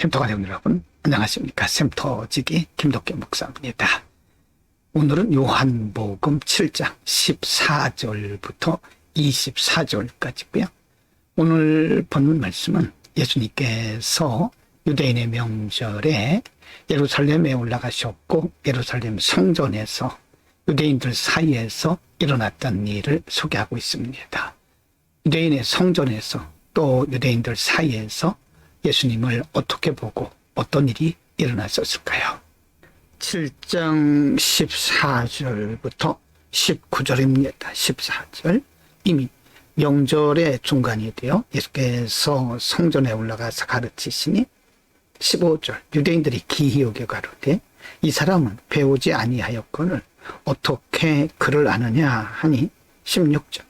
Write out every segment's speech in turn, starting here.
샘터가 되는 여러분, 안녕하십니까. 샘터지기 김덕겸 목사입니다. 오늘은 요한복음 7장 14절부터 24절까지고요. 오늘 본문 말씀은 예수님께서 유대인의 명절에 예루살렘에 올라가셨고 예루살렘 성전에서 유대인들 사이에서 일어났던 일을 소개하고 있습니다. 유대인의 성전에서 또 유대인들 사이에서 예수님을 어떻게 보고 어떤 일이 일어났었을까요? 7장 14절부터 19절입니다. 14절. 이미 명절의 중간이 되어 예수께서 성전에 올라가서 가르치시니 15절. 유대인들이 기히 여겨 가로되 이 사람은 배우지 아니하였거늘 어떻게 그를 아느냐 하니 16절.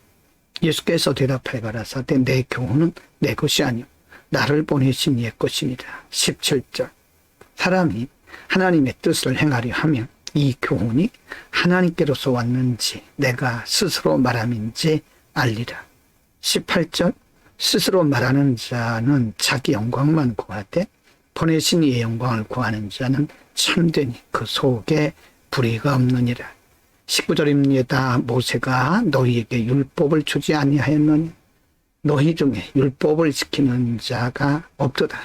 예수께서 대답하여 가라사대 내 교훈은 내 것이 아니오 나를 보내신 이의 것이니라. 17절. 사람이 하나님의 뜻을 행하려 하면 이 교훈이 하나님께로서 왔는지 내가 스스로 말함인지 알리라. 18절. 스스로 말하는 자는 자기 영광만 구하되 보내신 이의 영광을 구하는 자는 참되니 그 속에 불의가 없느니라. 19절입니다. 모세가 너희에게 율법을 주지 아니하였느니 너희 중에 율법을 지키는 자가 없도다.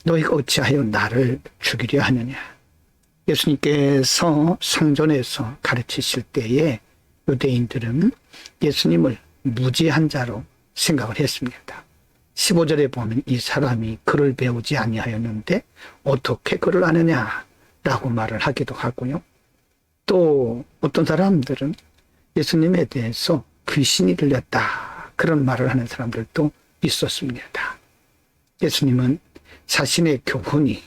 너희가 어찌하여 나를 죽이려 하느냐. 예수님께서 성전에서 가르치실 때에 유대인들은 예수님을 무지한 자로 생각을 했습니다. 15절에 보면 이 사람이 글을 배우지 아니하였는데 어떻게 글을 아느냐라고 말을 하기도 하고요. 또 어떤 사람들은 예수님에 대해서 귀신이 들렸다 그런 말을 하는 사람들도 있었습니다. 예수님은 자신의 교훈이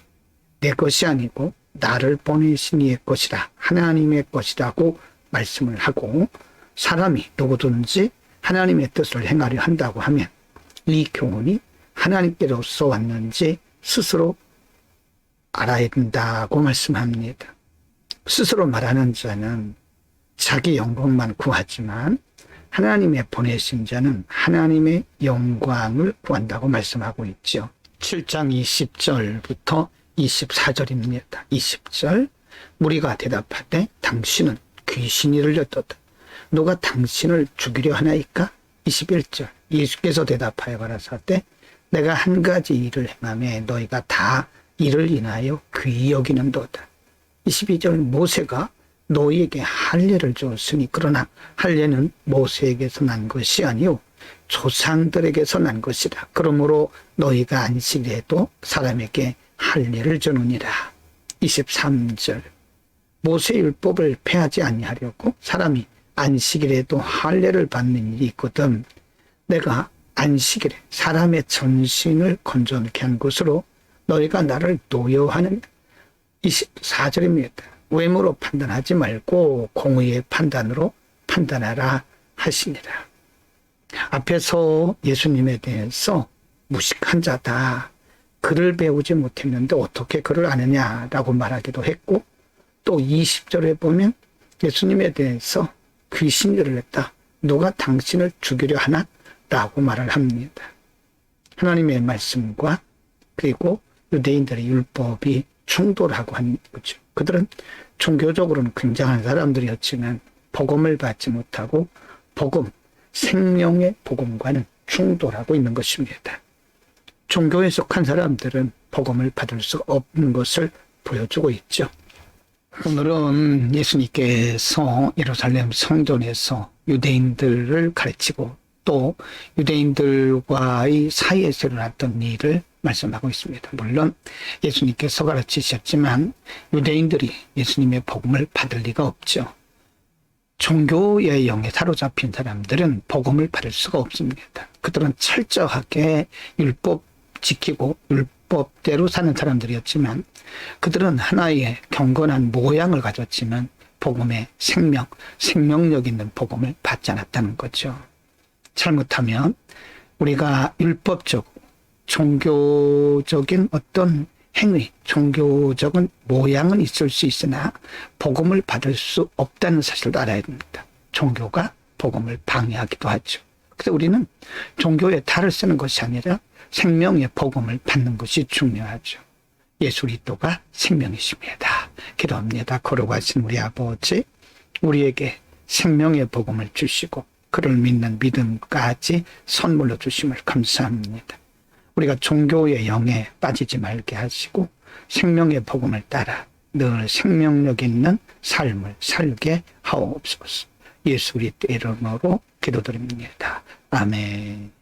내 것이 아니고 나를 보내신 이의 것이라 하나님의 것이라고 말씀을 하고 사람이 누구든지 하나님의 뜻을 행하려 한다고 하면 이 교훈이 하나님께로서 왔는지 스스로 알아야 된다고 말씀합니다. 스스로 말하는 자는 자기 영광만 구하지만 하나님의 보내신 자는 하나님의 영광을 구한다고 말씀하고 있죠. 7장 20절부터 24절입니다. 20절. 무리가 대답하되 당신은 귀신이 들렸도다. 누가 당신을 죽이려 하나이까? 21절. 예수께서 대답하여 가라사대 내가 한 가지 일을 행하매 너희가 다 이를 인하여 귀히 여기는도다. 22절. 모세가 너희에게 할례를 주었으니 그러나 할례는 모세에게서 난 것이 아니오 조상들에게서 난 것이라. 그러므로 너희가 안식일에도 사람에게 할례를 주느니라. 23절. 모세 율법을 폐하지 아니하려고 사람이 안식일에도 할례를 받는 일이 있거든 내가 안식일에 사람의 전신을 건져놓게 한 것으로 너희가 나를 노여하는. 24절입니다. 외모로 판단하지 말고 공의의 판단으로 판단하라 하시니라. 앞에서 예수님에 대해서 무식한 자다. 글을 배우지 못했는데 어떻게 글을 아느냐라고 말하기도 했고 또 20절에 보면 예수님에 대해서 귀신이 들렸다. 누가 당신을 죽이려 하나? 라고 말을 합니다. 하나님의 말씀과 그리고 유대인들의 율법이 충돌하고 한 거죠. 그들은 종교적으로는 굉장한 사람들이었지만 복음을 받지 못하고 복음, 생명의 복음과는 충돌하고 있는 것입니다. 종교에 속한 사람들은 복음을 받을 수 없는 것을 보여주고 있죠. 오늘은 예수님께서 예루살렘 성전에서 유대인들을 가르치고 또 유대인들과의 사이에서 일어났던 일을 말씀하고 있습니다. 물론 예수님께서 가르치셨지만 유대인들이 예수님의 복음을 받을 리가 없죠. 종교의 영에 사로잡힌 사람들은 복음을 받을 수가 없습니다. 그들은 철저하게 율법 지키고 율법대로 사는 사람들이었지만 그들은 하나의 경건한 모양을 가졌지만 복음의 생명력 있는 복음을 받지 않았다는 거죠. 잘못하면 우리가 율법적 종교적인 어떤 행위, 종교적인 모양은 있을 수 있으나 복음을 받을 수 없다는 사실을 알아야 됩니다. 종교가 복음을 방해하기도 하죠. 그래서 우리는 종교에 탈을 쓰는 것이 아니라 생명의 복음을 받는 것이 중요하죠. 예수 그리스도가 생명이십니다. 기도합니다. 거룩하신 우리 아버지, 우리에게 생명의 복음을 주시고 그를 믿는 믿음까지 선물로 주심을 감사합니다. 우리가 종교의 영에 빠지지 말게 하시고 생명의 복음을 따라 늘 생명력 있는 삶을 살게 하옵소서. 예수 그리스도의 이름으로 기도드립니다. 아멘.